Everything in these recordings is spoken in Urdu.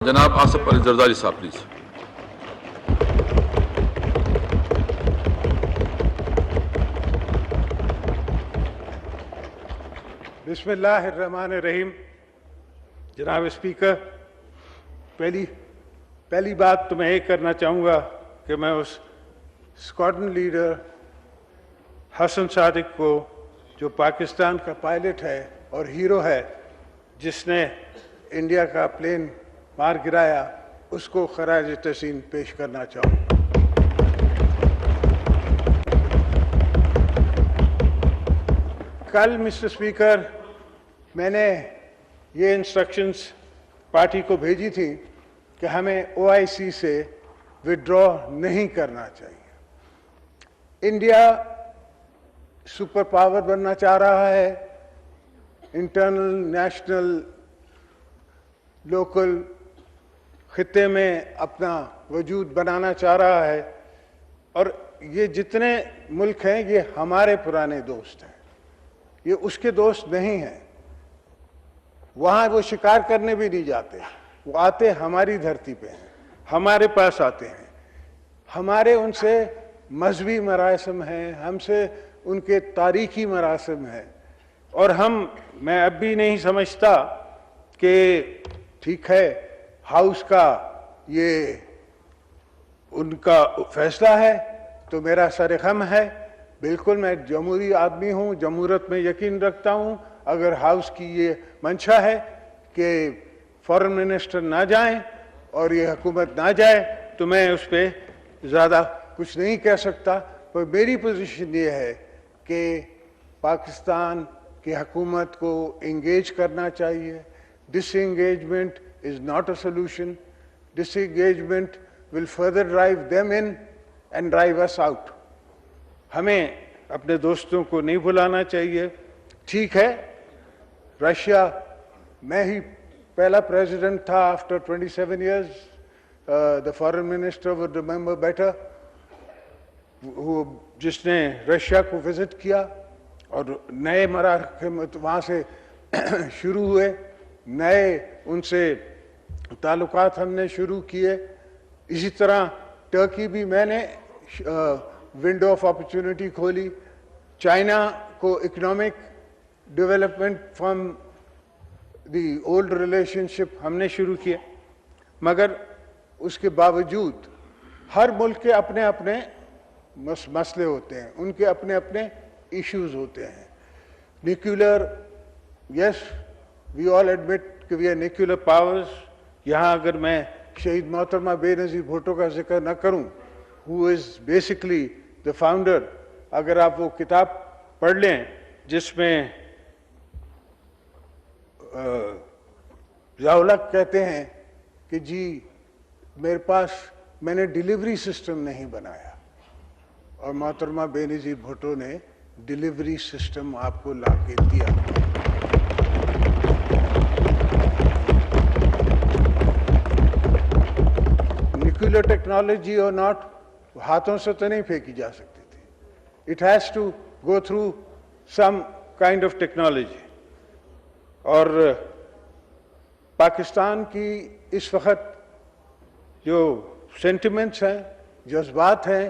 جناب آصف علی زرداری صاحب پلیز. بسم اللہ الرحمن الرحیم. جناب اسپیکر، پہلی بات تو میں یہ کرنا چاہوں گا کہ میں اس اسکواڈرن لیڈر حسن صادق کو، جو پاکستان کا پائلٹ ہے اور ہیرو ہے، جس نے انڈیا کا پلین مار گرایا، اس کو خراج تحسین پیش کرنا چاہوں گا. کل مسٹر اسپیکر میں نے یہ انسٹرکشنز پارٹی کو بھیجی تھی کہ ہمیں OIC سے وڈرا نہیں کرنا چاہیے. انڈیا سپر پاور بننا چاہ رہا ہے، انٹرنل، نیشنل، لوکل خطے میں اپنا وجود بنانا چاہ رہا ہے، اور یہ جتنے ملک ہیں یہ ہمارے پرانے دوست ہیں، یہ اس کے دوست نہیں ہیں. وہاں وہ شکار کرنے بھی نہیں جاتے، وہ آتے ہماری دھرتی پہ ہیں، ہمارے پاس آتے ہیں. ہمارے ان سے مذہبی مراسم ہیں، ہم سے ان کے تاریخی مراسم ہیں، اور میں اب بھی نہیں سمجھتا کہ ٹھیک ہے ہاؤس کا یہ ان کا فیصلہ ہے تو میرا سر غم ہے. بالکل میں جمہوری آدمی ہوں، جمہوریت میں یقین رکھتا ہوں. اگر ہاؤس کی یہ منشا ہے کہ فارن منسٹر نہ جائیں اور یہ حکومت نہ جائے تو میں اس پہ زیادہ کچھ نہیں کہہ سکتا. پر میری پوزیشن یہ ہے کہ پاکستان کی حکومت کو انگیج کرنا چاہیے. ڈس engagement is not a solution. Disengagement will further drive them in and drive us out. ہمیں اپنے دوستوں کو نہیں بھلانا چاہیے. ٹھیک ہے، رشیا میں ہی پہلا پریزیڈنٹ تھا after 27 years. The foreign minister would remember better, جس نے رشیا کو وزٹ کیا اور نئے مراحل وہاں سے شروع ہوئے، نئے ان سے تعلقات ہم نے شروع کیے. اسی طرح ٹرکی بھی میں نے ونڈو آف اپرچونٹی کھولی. چائنا کو economic development from the old relationship ہم نے شروع کیا. مگر اس کے باوجود ہر ملک کے اپنے اپنے مسئلے ہوتے ہیں، ان کے اپنے اپنے ایشوز ہوتے ہیں. نیوکلیئر، یس وی آل ایڈمٹ کہ وی آر نیوکلیئر پاورز. یہاں اگر میں شہید محترمہ بے نظیر بھٹو کا ذکر نہ کروں، who is basically the founder، اگر آپ وہ کتاب پڑھ لیں جس میں ضیاء-ال-حق کہتے ہیں کہ جی میں نے ڈیلیوری سسٹم نہیں بنایا، اور محترمہ بے نظیر بھٹو نے ڈیلیوری سسٹم آپ کو لا کے دیا. نیوکلیئر ٹیکنالوجی اور ناٹ ہاتھوں سے تو نہیں پھینکی جا سکتی تھی. It has to go through some kind of technology. اور پاکستان کی اس وقت جو سینٹیمنٹس ہیں، جذبات ہیں،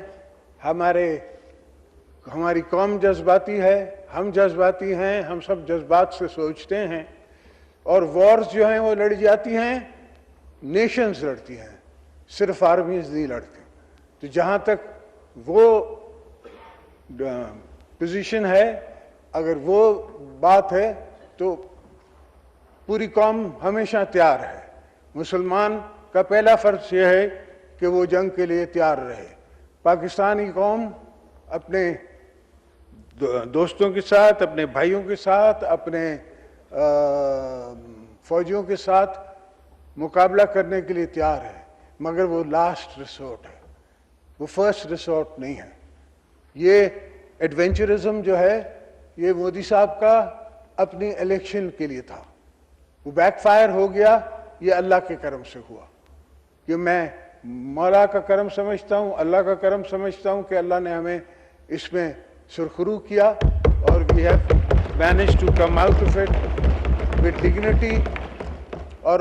ہماری قوم جذباتی ہے، ہم جذباتی ہیں، ہم سب جذبات سے سوچتے ہیں. اور وارز جو ہیں وہ لڑی جاتی ہیں، نیشنز لڑتی ہیں، صرف آرمیز نہیں لڑتی. تو جہاں تک وہ پوزیشن ہے، اگر وہ بات ہے تو پوری قوم ہمیشہ تیار ہے. مسلمان کا پہلا فرض یہ ہے کہ وہ جنگ کے لیے تیار رہے. پاکستانی قوم اپنے دوستوں کے ساتھ، اپنے بھائیوں کے ساتھ، اپنے فوجیوں کے ساتھ مقابلہ کرنے کے لیے تیار ہے، مگر وہ لاسٹ ریسورٹ ہے، وہ فرسٹ ریسورٹ نہیں ہے. یہ ایڈونچرزم جو ہے یہ مودی صاحب کا اپنی الیکشن کے لیے تھا، وہ بیک فائر ہو گیا. یہ اللہ کے کرم سے ہوا. کہ میں مولا کا کرم سمجھتا ہوں، اللہ کا کرم سمجھتا ہوں کہ اللہ نے ہمیں اس میں سرخرو کیا، اور we have managed to come out of it with dignity. اور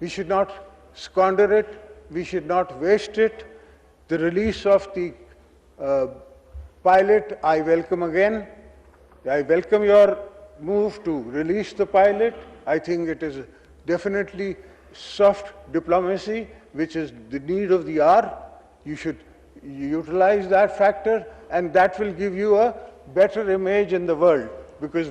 We should not squander it. We should not waste it. The release of the pilot, I welcome again. I welcome your move to release the pilot. I think it is definitely soft diplomacy, which is the need of the hour. You should utilize that factor, and that will give you a better image in the world. Because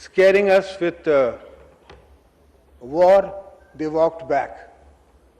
scaring us with war, they walked back.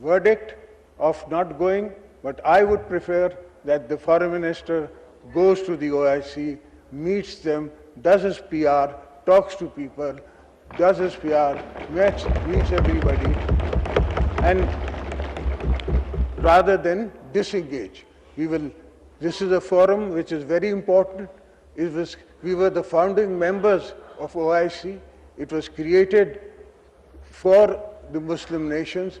verdict of not going. But I would prefer that the foreign minister goes to the OIC, meets them, does his PR, talks to people, does his PR, meets everybody, and rather than disengage. This is a forum which is very important. We were the founding members of OIC. It was created for the Muslim nations,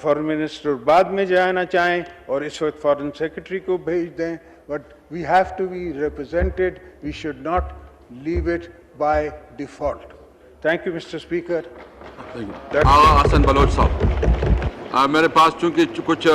foreign minister بعد میں جانا چاہیں اور اس وقت فارن سیکرٹری کو بھیج دیں, but we have to be represented, we should not leave it by default. Thank you mister speaker. Hasan Baloch صاحب, میرے پاس چونکہ کچھ